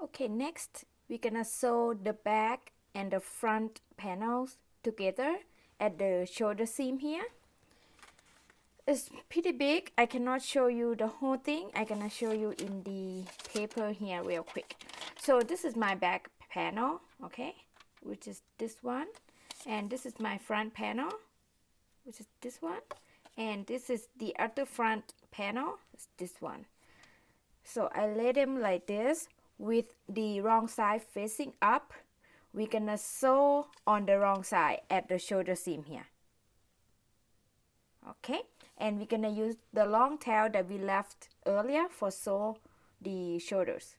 Okay, next we're gonna sew the back and the front panels together at the shoulder seam here. It's pretty big. I cannot show you the whole thing. I'm gonna show you in the paper here real quick. So this is my back panel, okay, which is this one, and this is my front panel, which is this one, and this is the other front panel, it's this one. So I lay them like this with the wrong side facing up. We're gonna sew on the wrong side at the shoulder seam here. Okay, and we're gonna use the long tail that we left earlier for sew the shoulders.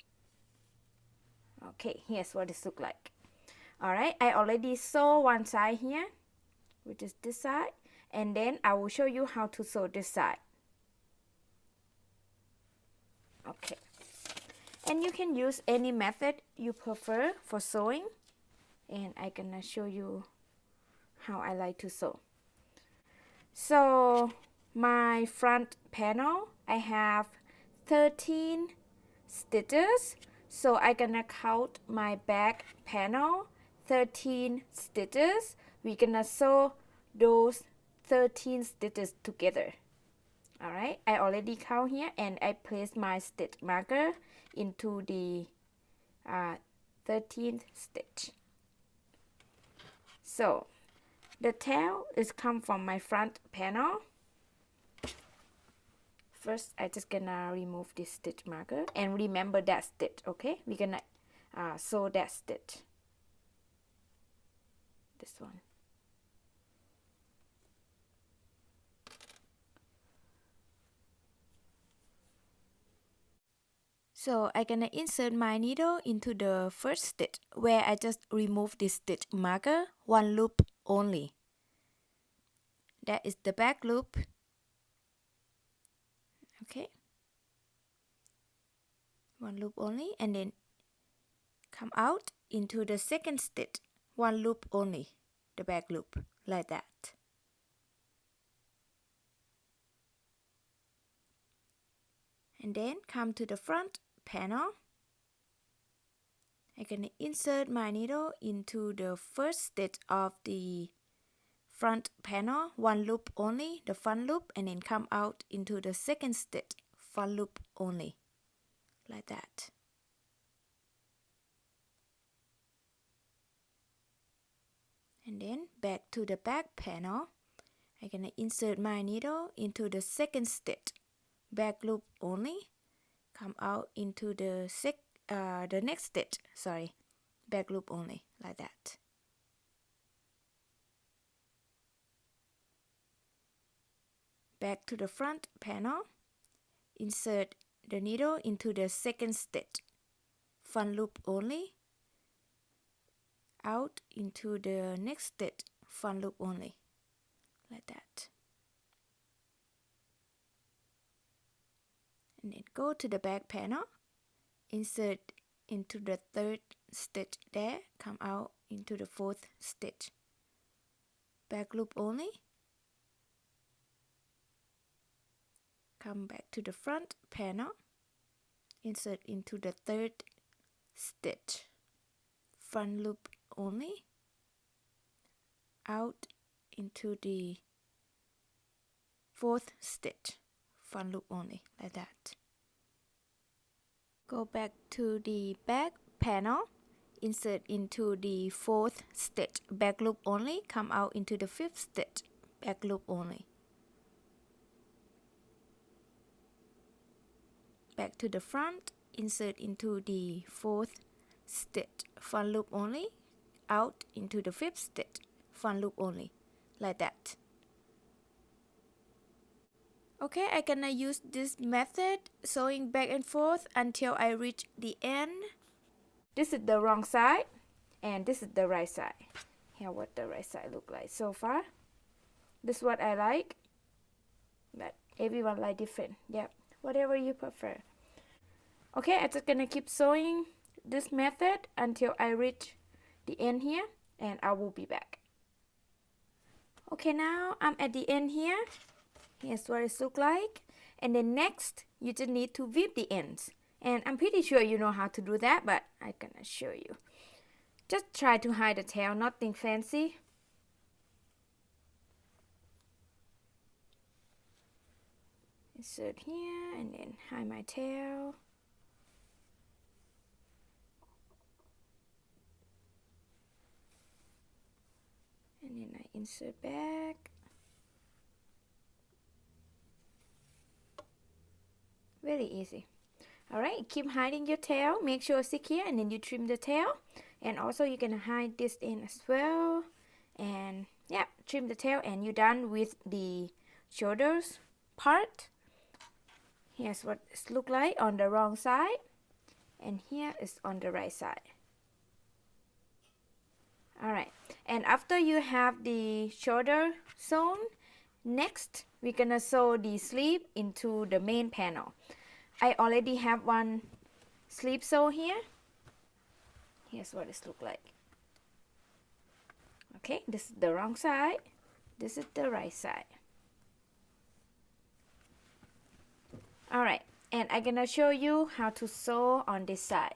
Okay, here's what this look like. Alright, I already sew one side here, which is this side, and then I will show you how to sew this side. Okay, and you can use any method you prefer for sewing, and I'm gonna show you how I like to sew. So my front panel, I have 13 stitches, so I'm gonna count my back panel 13 stitches. We're gonna sew those 13 stitches together. Alright, I already count here and I place my stitch marker into the 13th stitch. So the tail is come from my front panel. First, I just gonna remove this stitch marker and remember that stitch, okay? We're gonna sew that stitch. This one. So I'm gonna insert my needle into the first stitch where I just remove this stitch marker, one loop only. That is the back loop. Okay. One loop only, and then come out into the second stitch, one loop only, the back loop, like that. And then come to the front panel. I'm gonna insert my needle into the first stitch of the front panel, one loop only, the front loop, and then come out into the second stitch, front loop only, like that. And then back to the back panel, I'm gonna insert my needle into the second stitch, back loop only, come out into the next stitch, sorry, back loop only, like that. Back to the front panel, insert the needle into the second stitch, front loop only, out into the next stitch, front loop only, like that. And then go to the back panel, insert into the third stitch there, come out into the fourth stitch, back loop only, come back to the front panel, insert into the third stitch, front loop only, out into the fourth stitch, front loop only, like that. Go back to the back panel, insert into the fourth stitch, back loop only, come out into the fifth stitch, back loop only. Back to the front, insert into the fourth stitch, front loop only, out into the fifth stitch, front loop only, like that. Okay, I'm gonna use this method, sewing back and forth until I reach the end. This is the wrong side, and this is the right side. Here what the right side look like so far. This is what I like, but everyone like different. Yep, whatever you prefer. Okay, I'm just gonna keep sewing this method until I reach the end here, and I will be back. Okay, now I'm at the end here. Here's what it looks like. And then next, you just need to whip the ends. And I'm pretty sure you know how to do that, but I'm gonna show you. Just try to hide the tail, nothing fancy. Insert here and then hide my tail. And then I insert back. Very easy. Alright, keep hiding your tail. Make sure it's secure and then you trim the tail. And also you're gonna hide this in as well. And yeah, trim the tail and you're done with the shoulders part. Here's what it looks like on the wrong side. And here is on the right side. Alright, and after you have the shoulder sewn, next we're gonna sew the sleeve into the main panel. I already have one sleeve sewn here. Here's what it looks like. Okay, this is the wrong side. This is the right side. Alright, and I'm gonna show you how to sew on this side.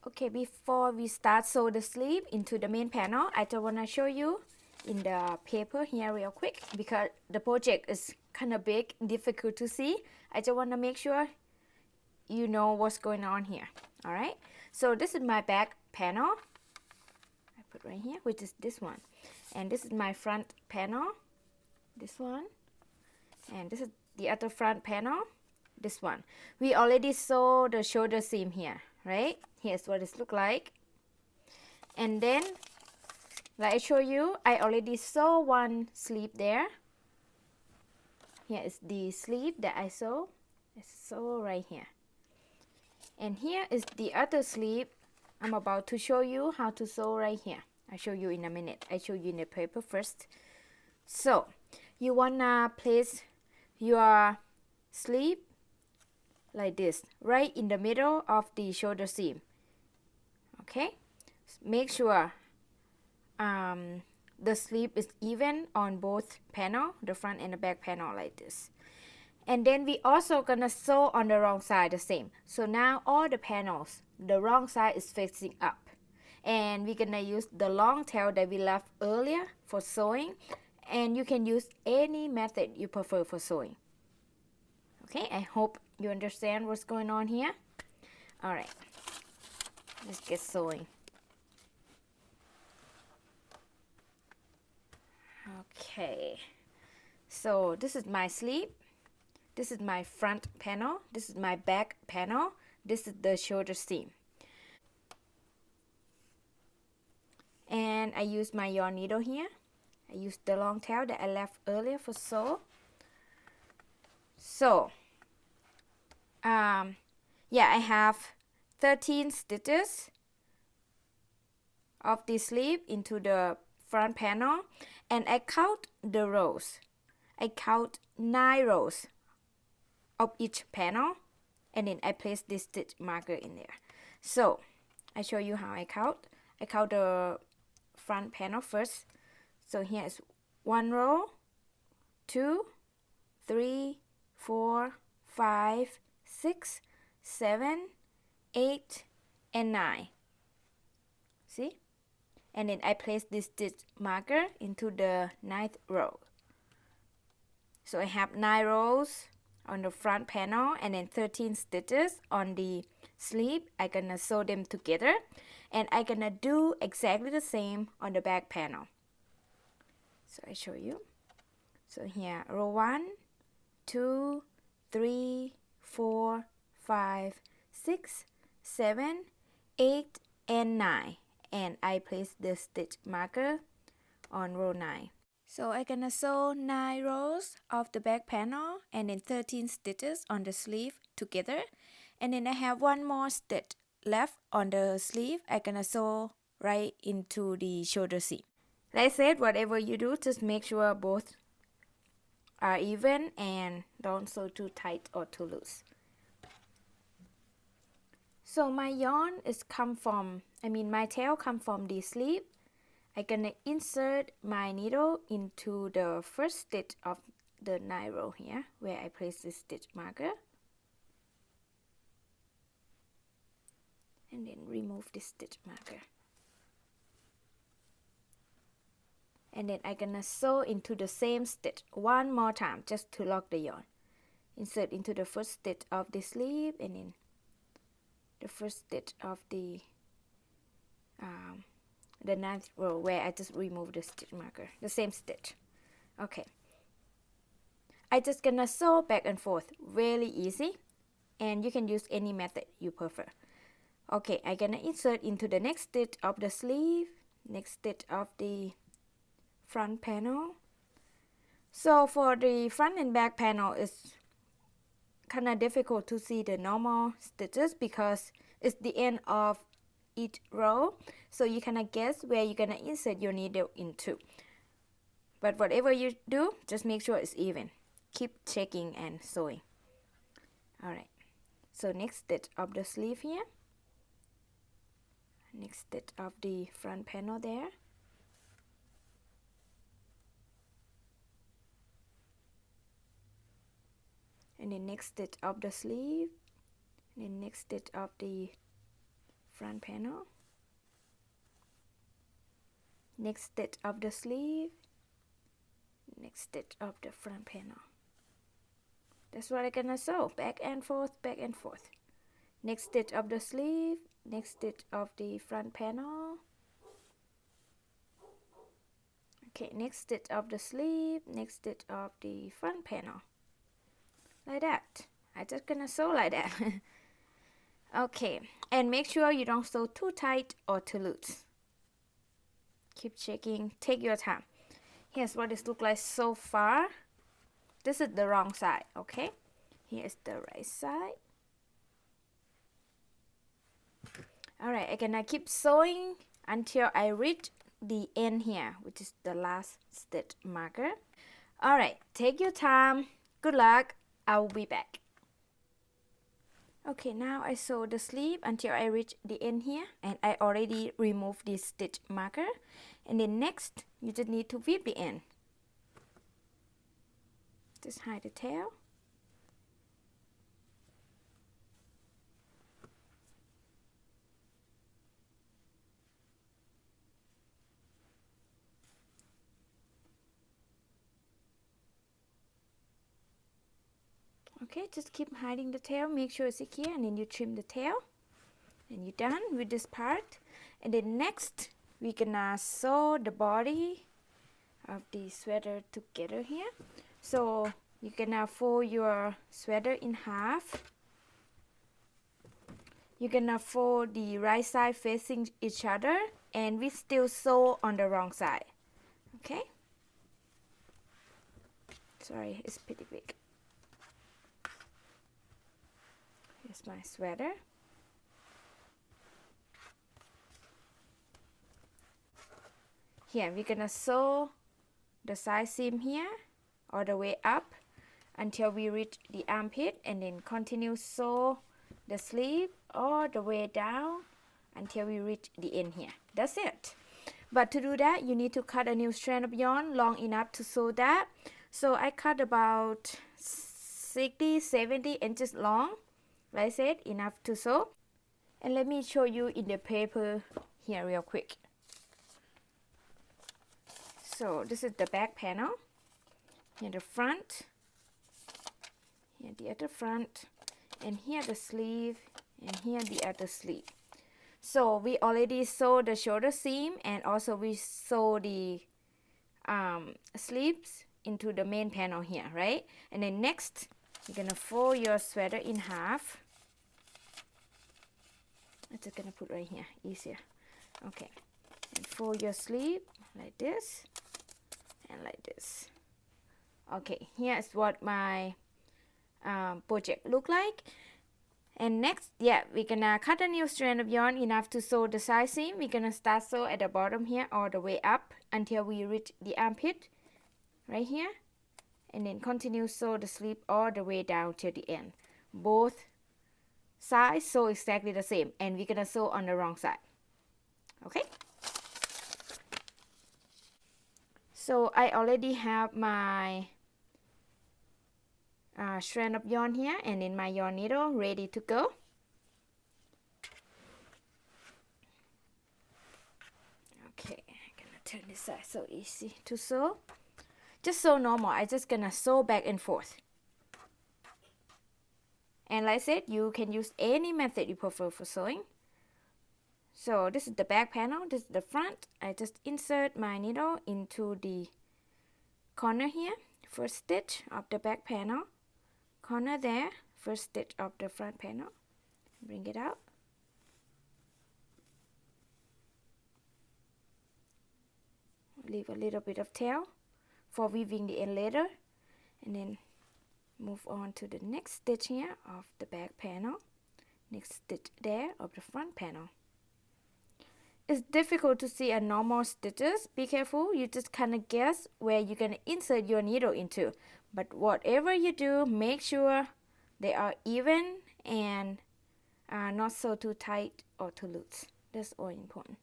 Okay, before we start sew the sleeve into the main panel, I just wanna show you in the paper here real quick because the project is kind of big, difficult to see. I just wanna make sure you know what's going on here. Alright, so this is my back panel. I put right here, which is this one. And this is my front panel, this one. And this is the other front panel, this one. We already sew the shoulder seam here, right? Here's what it looks like. And then, like I show you, I already sew one sleeve there. Here is the sleeve that I sew. I sew right here. And here is the other sleeve. I'm about to show you how to sew right here. I'll show you in a minute. I show you in the paper first. So, you wanna place your sleeve like this, right in the middle of the shoulder seam. Okay, make sure the sleeve is even on both panel, the front and the back panel like this. And then we also gonna sew on the wrong side the same. So now all the panels, the wrong side is facing up. And we're gonna use the long tail that we left earlier for sewing. And you can use any method you prefer for sewing. Okay, I hope you understand what's going on here. Alright, let's get sewing. Okay, so this is my sleeve. This is my front panel. This is my back panel. This is the shoulder seam. And I use my yarn needle here. I used the long tail that I left earlier for sew. So, yeah, I have 13 stitches of the sleeve into the front panel, and I count the rows. I count 9 rows of each panel, and then I place this stitch marker in there. So, I show you how I count. I count the front panel first. So here is 1 row, 2, 3, 4, 5, 6, 7, 8, and 9. See? And then I place this stitch marker into the 9th row. So I have 9 rows on the front panel and then 13 stitches on the sleeve. I'm gonna sew them together, and I'm gonna do exactly the same on the back panel. So I show you. So here, row 1, 2, 3, 4, 5, 6, 7, 8, and 9. And I place the stitch marker on row 9. So I'm gonna sew 9 rows of the back panel and then 13 stitches on the sleeve together. And then I have 1 more stitch left on the sleeve. I'm gonna sew right into the shoulder seam. Like I said, whatever you do, just make sure both are even and don't sew too tight or too loose. So my yarn is my tail come from the sleeve. I'm gonna insert my needle into the first stitch of the 9 row here, where I place the stitch marker. and then remove this stitch marker. And then I'm gonna sew into the same stitch one more time just to lock the yarn. Insert into the first stitch of the sleeve and then the first stitch of the ninth row where I just removed the stitch marker, the same stitch. Okay, I just gonna sew back and forth, really easy, and you can use any method you prefer. Okay, I'm gonna insert into the next stitch of the sleeve, next stitch of the front panel. So for the front and back panel, it's kind of difficult to see the normal stitches because it's the end of each row, so you kind of guess where you're gonna insert your needle into. But whatever you do, just make sure it's even. Keep checking and sewing. Alright, so next stitch of the sleeve here, next stitch of the front panel there, and the next stitch of the sleeve, and the next stitch of the front panel, next stitch of the sleeve, next stitch of the front panel. That's what I'm gonna sew, back and forth, back and forth. Next stitch of the sleeve, next stitch of the front panel. Okay, next stitch of the sleeve, next stitch of the front panel. Like that. I'm just gonna sew like that. Okay, and make sure you don't sew too tight or too loose. Keep checking, take your time. Here's what it looks like so far. This is the wrong side, okay? Here's the right side. Alright, I'm gonna keep sewing until I reach the end here, which is the last stitch marker. Alright, take your time. Good luck. I'll be back. Okay, now I sew the sleeve until I reach the end here, and I already removed this stitch marker. And then next, you just need to whip the end. Just hide the tail. Okay, just keep hiding the tail, make sure it's secure, and then you trim the tail. And you're done with this part. And then next, we're gonna sew the body of the sweater together here. So you're gonna fold your sweater in half. You're gonna fold the right side facing each other, and we still sew on the wrong side. Okay? Sorry, it's pretty big. Here's my sweater. Here, we're gonna sew the side seam here all the way up until we reach the armpit, and then continue sew the sleeve all the way down until we reach the end here. That's it. But to do that, you need to cut a new strand of yarn long enough to sew that. So I cut about 60-70 inches long. Like I said, enough to sew. And let me show you in the paper here real quick. So this is the back panel. Here the front. Here the other front. And here the sleeve. And here the other sleeve. So we already sewed the shoulder seam, and also we sew the sleeves into the main panel here, right? And then next, you're gonna fold your sweater in half. I'm just gonna put right here, easier. Okay, and fold your sleeve like this and like this. Okay, here's what my project look like. And next, yeah, we're gonna cut a new strand of yarn enough to sew the side seam. We're gonna start sew at the bottom here all the way up until we reach the armpit right here, and then continue sew the sleeve all the way down to the end. Both sides sew exactly the same, and we're gonna sew on the wrong side. Okay, so I already have my strand of yarn here, and then my yarn needle ready to go. Okay, I'm gonna turn this side. So easy to sew. Just sew normal. I just gonna sew back and forth. And like I said, you can use any method you prefer for sewing. So this is the back panel, this is the front. I just insert my needle into the corner here, first stitch of the back panel, corner there, first stitch of the front panel, bring it out. Leave a little bit of tail for weaving the end later, and then move on to the next stitch here of the back panel, next stitch there of the front panel. It's difficult to see a normal stitches. Be careful, you just kind of guess where you're going to insert your needle into. But whatever you do, make sure they are even and not so too tight or too loose. That's all important.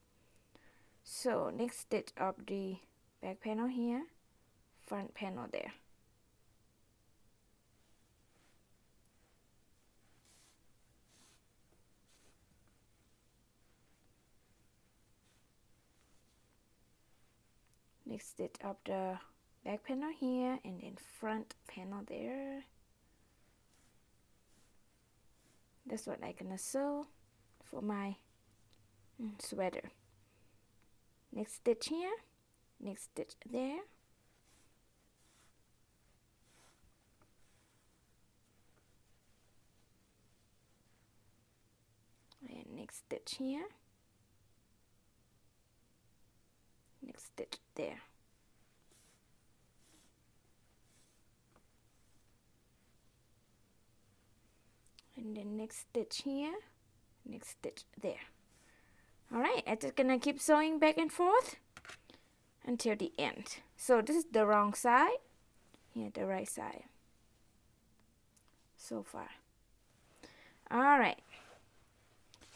So next stitch of the back panel here, front panel there. Next stitch of the back panel here, and then front panel there. That's what I'm gonna sew for my sweater. Next stitch here, next stitch there. And next stitch here. Next stitch there. And then next stitch here, next stitch there. Alright, I'm just gonna keep sewing back and forth until the end. So this is the wrong side, here the right side. So far. Alright,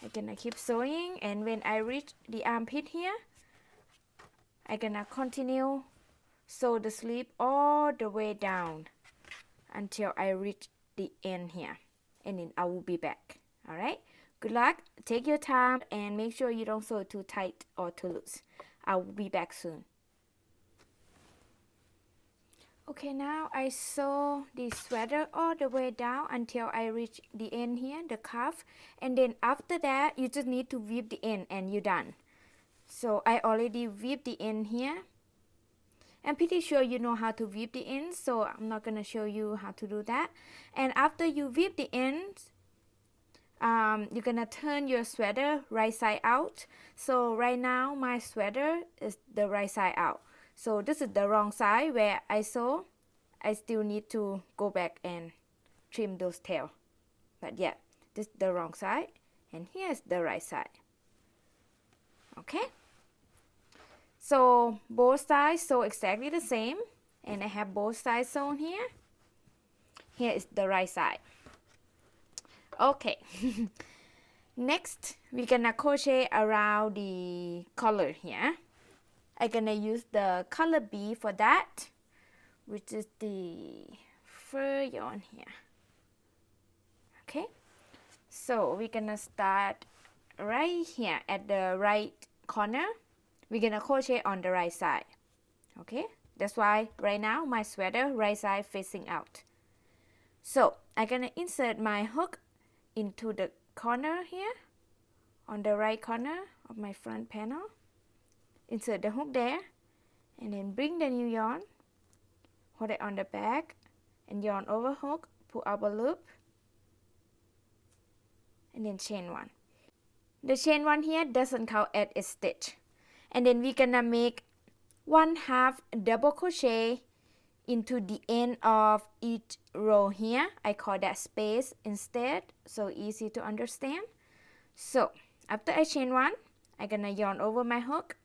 I'm gonna keep sewing, and when I reach the armpit here, I'm gonna continue sew the sleeve all the way down until I reach the end here, and then I will be back. Alright, good luck, take your time, and make sure you don't sew too tight or too loose. I will be back soon. Okay, now I sew the sweater all the way down until I reach the end here, the cuff, and then after that you just need to weave the end and you're done. So I already weaved the end here. I'm pretty sure you know how to weave the ends, so I'm not gonna show you how to do that. And after you weave the ends, you're gonna turn your sweater right side out. So right now my sweater is the right side out. So this is the wrong side where I sew. I still need to go back and trim those tails. But yeah, this is the wrong side, and here's the right side. Okay. So both sides sew exactly the same, and I have both sides sewn here. Here is the right side. Okay. Next, we're gonna crochet around the collar here. I'm gonna use the color B for that, which is the fur yarn here. Okay. So we're gonna start right here at the right corner. We're gonna crochet on the right side. Okay, that's why right now my sweater right side facing out. So I'm gonna insert my hook into the corner here on the right corner of my front panel. Insert the hook there, and then bring the new yarn, hold it on the back, and yarn over hook, pull up a loop, and then chain one. The chain one here doesn't count as a stitch. And then we're gonna make 1/2 double crochet into the end of each row here. I call that space instead, so easy to understand. So after I chain one, I'm gonna yarn over my hook,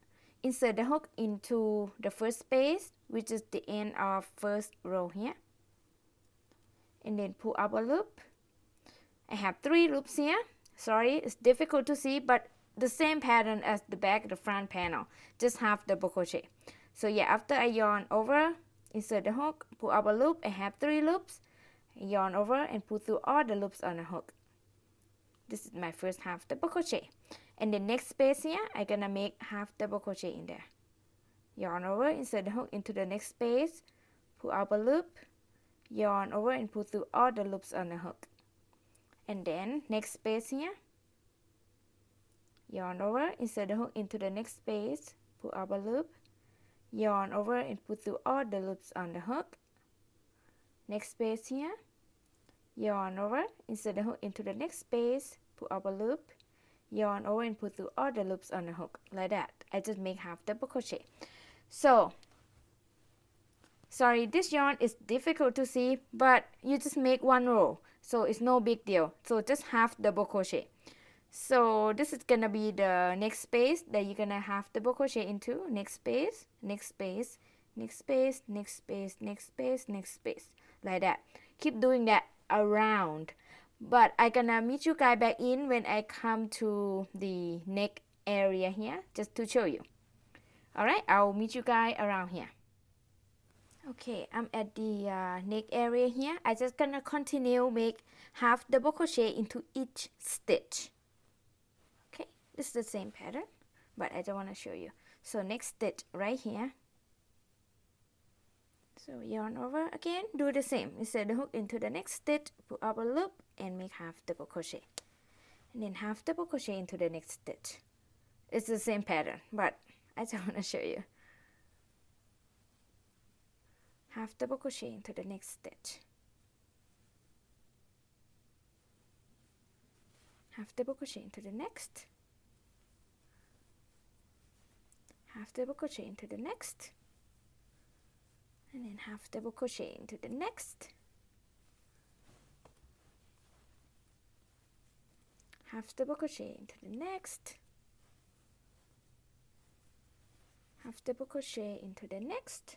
insert the hook into the first space, which is the end of first row here, and then pull up a loop. I have 3 loops here. Sorry, it's difficult to see, but the same pattern as the back, the front panel, just half double crochet. So yeah, after I yarn over, insert the hook, pull up a loop, I have 3 loops, yarn over and pull through all the loops on the hook. This is my first half double crochet. and the next space here I'm gonna make half double crochet in there. Yarn over, insert the hook into the next space, pull up a loop, yarn over and pull through all the loops on the hook. And then next space here, yarn over, insert the hook into the next space, pull up a loop, yarn over and pull through all the loops on the hook. Next space here, yarn over, insert the hook into the next space, pull up a loop, yarn over and pull through all the loops on the hook, like that. I just make half double crochet. So sorry, this yarn is difficult to see, but you just make one row, so it's no big deal. So just half double crochet. So this is gonna be the next space that you're gonna half double crochet into. Next space, next space, next space, next space, next space, next space, like that. Keep doing that around, but I'm gonna meet you guys back in when I come to the neck area here, just to show you. Alright, I'll meet you guys around here. Okay, I'm at the neck area here. I just gonna continue make half double crochet into each stitch. Okay, this is the same pattern, but I don't want to show you. So next stitch right here. So yarn over again, do the same. Insert the hook into the next stitch, pull up a loop and make half double crochet. And then half double crochet into the next stitch. It's the same pattern, but I just want to show you. Half double crochet into the next stitch. Half double crochet into the next. Half double crochet into the next. And then half double crochet into the next. Half double crochet into the next. Half double crochet into the next.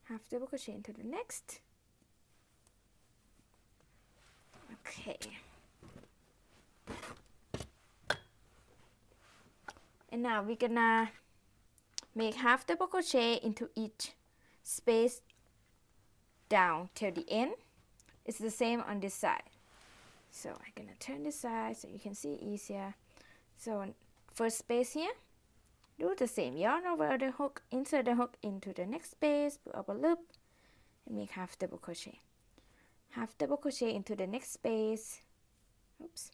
Half double crochet into the next. Okay. And now we're gonna make half double crochet into each space down till the end. It's the same on this side. So I'm gonna turn this side so you can see easier. So first space here, do the same. Yarn over the hook, insert the hook into the next space, put up a loop, and make half double crochet. Half double crochet into the next space. Oops.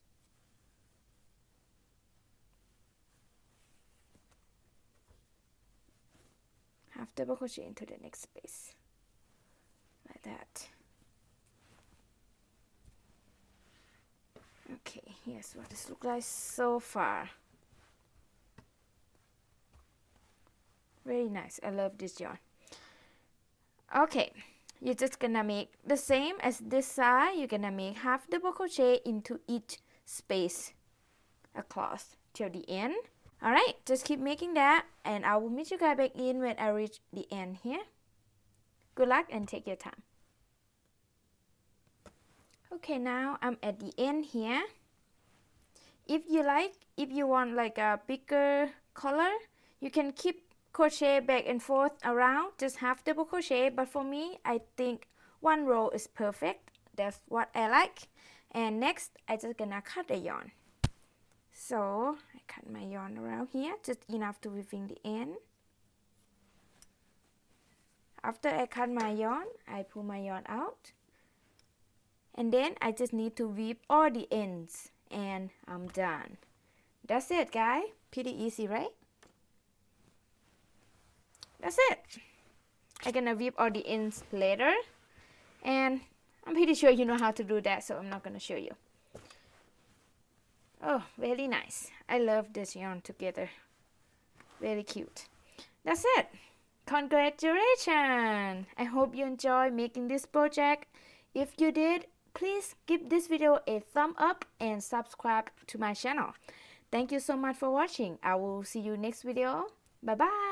Half double crochet into the next space, like that. Okay, here's what this looks like so far. Very nice. I love this yarn. Okay, you're just gonna make the same as this side. You're gonna make half double crochet into each space across till the end. Alright, just keep making that, and I will meet you guys back in when I reach the end here. Good luck and take your time. Okay, now I'm at the end here. If you want like a bigger color, you can keep crochet back and forth around, just half double crochet, but for me, I think one row is perfect. That's what I like. And next, I just gonna cut the yarn. So I cut my yarn around here, just enough to weaving the end. After I cut my yarn, I pull my yarn out. And then I just need to weave all the ends and I'm done. That's it, guys. Pretty easy, right? That's it. I'm gonna weave all the ends later, and I'm pretty sure you know how to do that, so I'm not gonna show you. Oh, very nice. I love this yarn together. Very cute. That's it. Congratulations. I hope you enjoy making this project. If you did, please give this video a thumb up and subscribe to my channel. Thank you so much for watching. I will see you next video. Bye bye.